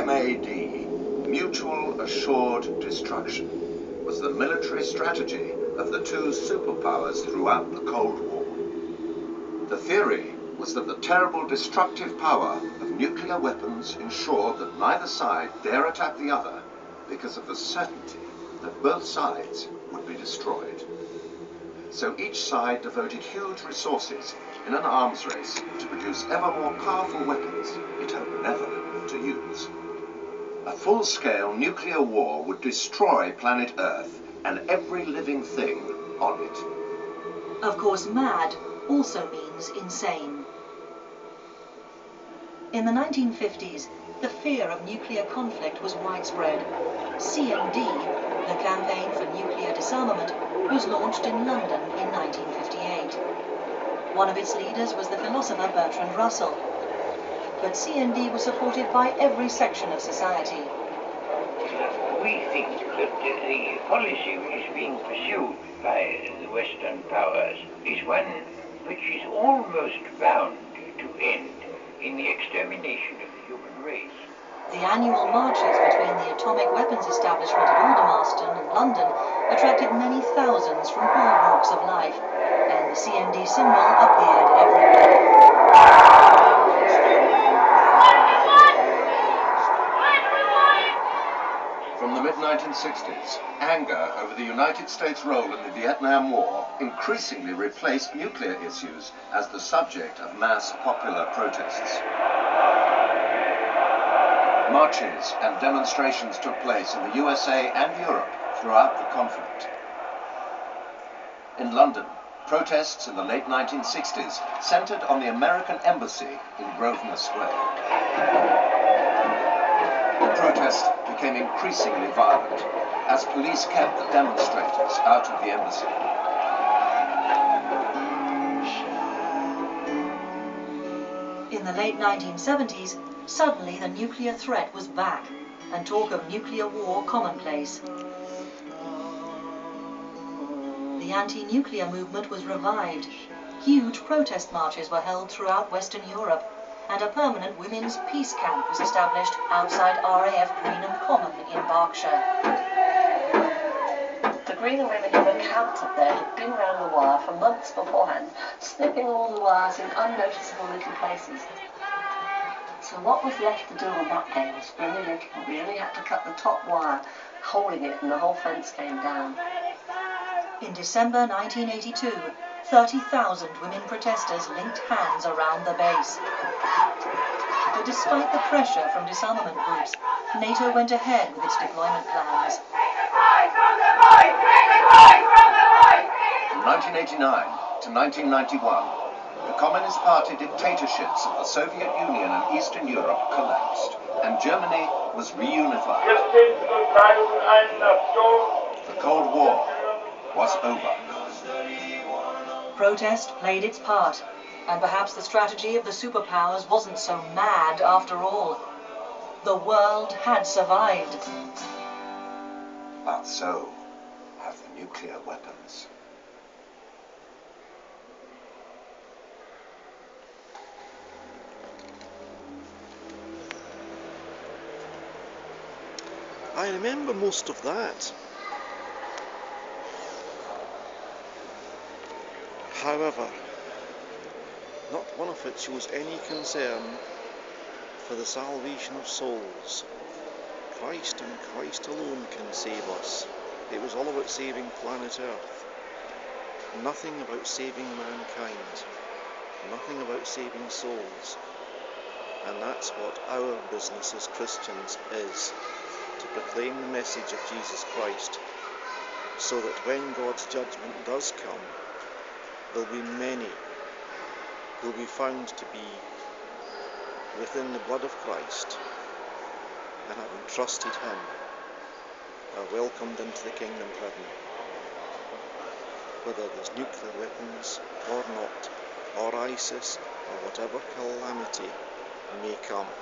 MAD, Mutual Assured Destruction, was the military strategy of the two superpowers throughout the Cold War. The theory was that the terrible destructive power of nuclear weapons ensured that neither side dare attack the other because of the certainty that both sides would be destroyed. So each side devoted huge resources in an arms race to produce ever more powerful weapons it hoped never to use. A full-scale nuclear war would destroy planet Earth and every living thing on it. Of course, mad also means insane. In the 1950s, the fear of nuclear conflict was widespread. CND, the Campaign for Nuclear Disarmament, was launched in London in 1958. One of its leaders was the philosopher Bertrand Russell. But CND was supported by every section of society. We think that the policy which is being pursued by the Western powers is one which is almost bound to end in the extermination of the human race. The annual marches between the atomic weapons establishment at Aldermaston and London attracted many thousands from all walks of life, and the CND symbol appeared everywhere. From the mid-1960s, anger over the United States' role in the Vietnam War increasingly replaced nuclear issues as the subject of mass popular protests. Marches and demonstrations took place in the USA and Europe throughout the conflict. In London, protests in the late 1960s centered on the American embassy in Grosvenor Square. The protest became increasingly violent as police kept the demonstrators out of the embassy. In the late 1970s, suddenly the nuclear threat was back, and talk of nuclear war commonplace. The anti-nuclear movement was revived. Huge protest marches were held throughout Western Europe, and a permanent women's peace camp was established outside RAF Greenham Common in Berkshire. The Greenham women who were camped up there had been around the wire for months beforehand, snipping all the wires in unnoticeable little places. So what was left to do on that day was very little. We only had to cut the top wire, holding it, and the whole fence came down. In December 1982, 30,000 women protesters linked hands around the base. But despite the pressure from disarmament groups, NATO went ahead with its deployment plans. From 1989 to 1991, the Communist Party dictatorships of the Soviet Union and Eastern Europe collapsed, and Germany was reunified. The Cold War was over. Protest played its part, and perhaps the strategy of the superpowers wasn't so mad after all. The world had survived. But so have the nuclear weapons. I remember most of that. However, not one of it shows any concern for the salvation of souls. Christ and Christ alone can save us. It was all about saving planet Earth. Nothing about saving mankind. Nothing about saving souls. And that's what our business as Christians is, to proclaim the message of Jesus Christ, so that when God's judgment does come, there'll be many who will be found to be within the blood of Christ, and having trusted him, are welcomed into the kingdom of heaven, whether there's nuclear weapons or not, or ISIS, or whatever calamity may come.